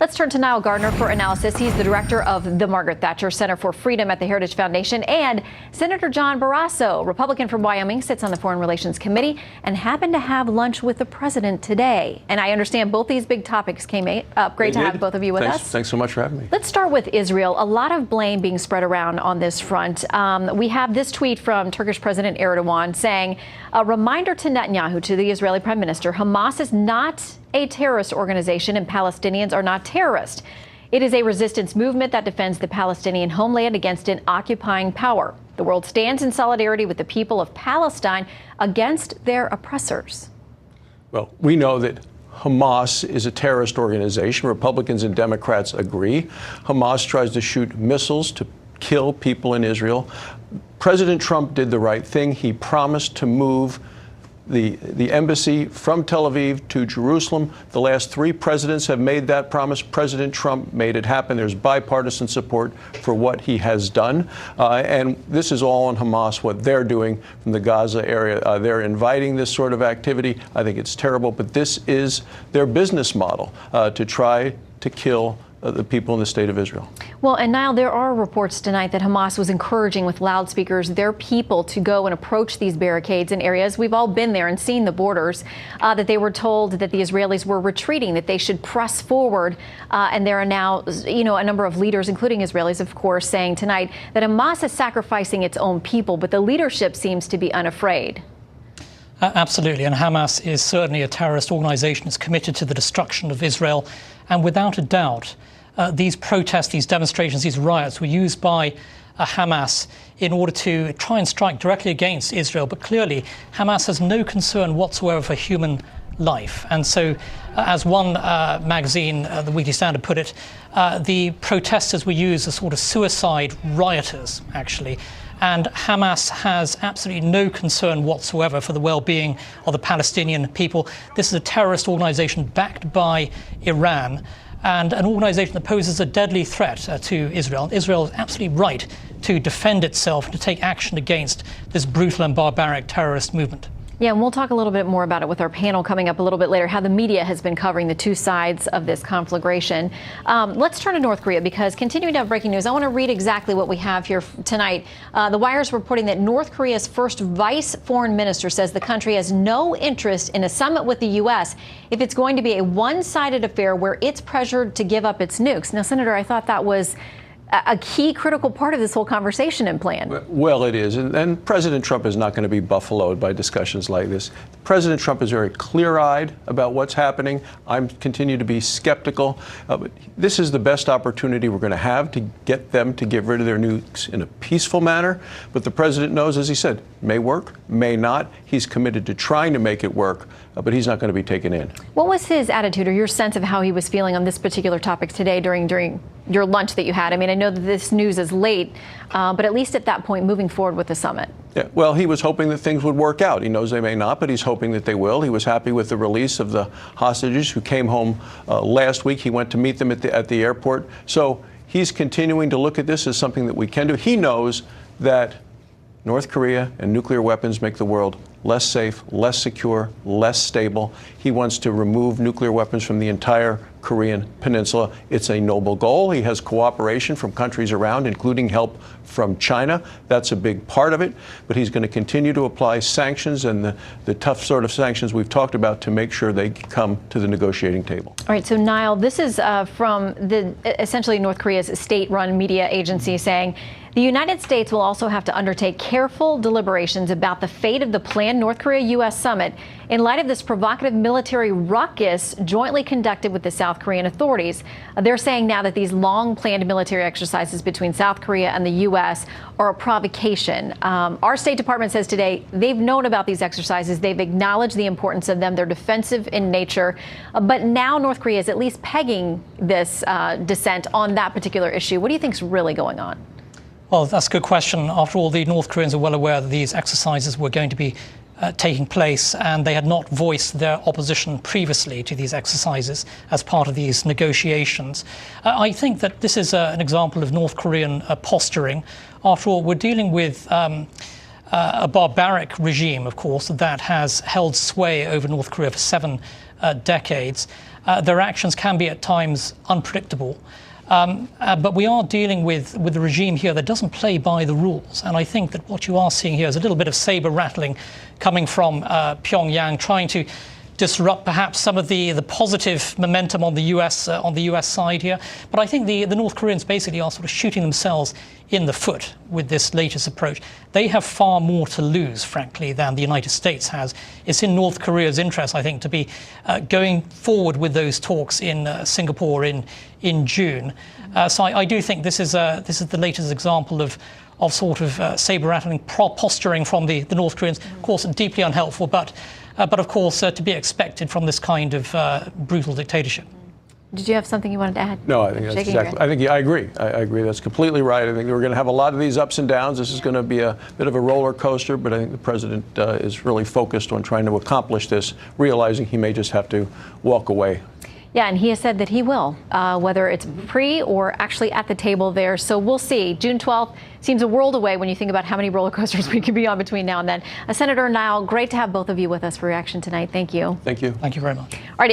Let's turn to Niall Gardner for analysis. He's the director of the Margaret Thatcher Center for Freedom at the Heritage Foundation. And Senator John Barrasso, Republican from Wyoming, sits on the Foreign Relations Committee and happened to have lunch with the president today. And I understand both these big topics came up. Great to have both of you with us. Thanks so much for having me. Let's start with Israel. A lot of blame being spread around on this front. We have this tweet from Turkish President Erdogan saying, a reminder to Netanyahu, to the Israeli prime minister, Hamas is not a terrorist organization and Palestinians are not terrorists. It is a resistance movement that defends the Palestinian homeland against an occupying power. The world stands in solidarity with the people of Palestine against their oppressors. Well, we know that Hamas is a terrorist organization. Republicans and Democrats agree. Hamas tries to shoot missiles to kill people in Israel. President Trump did the right thing. He promised to move the embassy from Tel Aviv to Jerusalem. The last three presidents have made that promise. President Trump made it happen. There's bipartisan support for what he has done. And this is all on Hamas, what they're doing from the Gaza area. They're inviting this sort of activity. I think it's terrible, but this is their business model, to try to kill the people in the state of Israel. Well, and Niall, there are reports tonight that Hamas was encouraging with loudspeakers their people to go and approach these barricades in areas. We've all been there and seen the borders, that they were told that the Israelis were retreating, that they should press forward. And there are now, a number of leaders, including Israelis, of course, saying tonight that Hamas is sacrificing its own people, but the leadership seems to be unafraid. Absolutely. And Hamas is certainly a terrorist organization. It's committed to the destruction of Israel. And without a doubt, these protests, these demonstrations, these riots were used by Hamas in order to try and strike directly against Israel. But clearly, Hamas has no concern whatsoever for human life. And so, as one magazine, the Weekly Standard, put it, the protesters were used as sort of suicide rioters, actually. And Hamas has absolutely no concern whatsoever for the well-being of the Palestinian people. This is a terrorist organization backed by Iran, and an organization that poses a deadly threat to Israel. Israel is absolutely right to defend itself, to take action against this brutal and barbaric terrorist movement. Yeah, and we'll talk a little bit more about it with our panel coming up a little bit later, how the media has been covering the two sides of this conflagration. Let's turn to North Korea, because continuing to have breaking news, I want to read exactly what we have here tonight. The Wire's reporting that North Korea's first vice foreign minister says the country has no interest in a summit with the U.S. if it's going to be a one-sided affair where it's pressured to give up its nukes. Now, Senator, I thought that was a key critical part of this whole conversation and plan. Well, it is. And President Trump is not going to be buffaloed by discussions like this. President Trump is very clear-eyed about what's happening. I continue to be skeptical. But this is the best opportunity we're going to have to get them to get rid of their nukes in a peaceful manner. But the president knows, as he said, may work, may not. He's committed to trying to make it work, but he's not going to be taken in. What was his attitude or your sense of how he was feeling on this particular topic today during your lunch that you had? I mean, I know that this news is late, but at least at that point, moving forward with the summit. Yeah, well, he was hoping that things would work out. He knows they may not, but he's hoping that they will. He was happy with the release of the hostages who came home last week. He went to meet them at the airport. So he's continuing to look at this as something that we can do. He knows that North Korea and nuclear weapons make the world less safe, less secure, less stable. He wants to remove nuclear weapons from the entire Korean peninsula. It's a noble goal. He has cooperation from countries around, including help from China. That's a big part of it. But he's going to continue to apply sanctions and the tough sort of sanctions we've talked about to make sure they come to the negotiating table. All right. So, Niall, this is from essentially North Korea's state-run media agency saying the United States will also have to undertake careful deliberations about the fate of the planned North Korea-U.S. summit in light of this provocative military ruckus jointly conducted with the South Korean authorities. They're saying now that these long-planned military exercises between South Korea and the U.S. are a provocation. Our State Department says today they've known about these exercises. They've acknowledged the importance of them. They're defensive in nature. But now North Korea is at least pegging this dissent on that particular issue. What do you think is really going on? Well, that's a good question. After all, the North Koreans are well aware that these exercises were going to be taking place, and they had not voiced their opposition previously to these exercises as part of these negotiations. I think that this is an example of North Korean posturing. After all, we're dealing with a barbaric regime, of course, that has held sway over North Korea for 7 decades. Their actions can be at times unpredictable. But we are dealing with a regime here that doesn't play by the rules. And I think that what you are seeing here is a little bit of saber rattling coming from Pyongyang, trying to disrupt perhaps some of the positive momentum on the US side here. But I think the North Koreans basically are sort of shooting themselves in the foot with this latest approach. They have far more to lose, frankly, than the United States has. It's in North Korea's interest, I think, to be going forward with those talks in Singapore in June. So I do think this is the latest example of sort of saber-rattling posturing from the North Koreans. Of course, deeply unhelpful, but of course, to be expected from this kind of brutal dictatorship. Did you have something you wanted to add? No, I think that's exactly. I agree. I agree. That's completely right. I think we're going to have a lot of these ups and downs. This is going to be a bit of a roller coaster, but I think the president is really focused on trying to accomplish this, realizing he may just have to walk away. Yeah, and he has said that he will, whether it's pre or actually at the table there. So we'll see. June 12th seems a world away when you think about how many roller coasters we could be on between now and then. Senator Nile, great to have both of you with us for reaction tonight. Thank you. Thank you. Thank you very much. All right.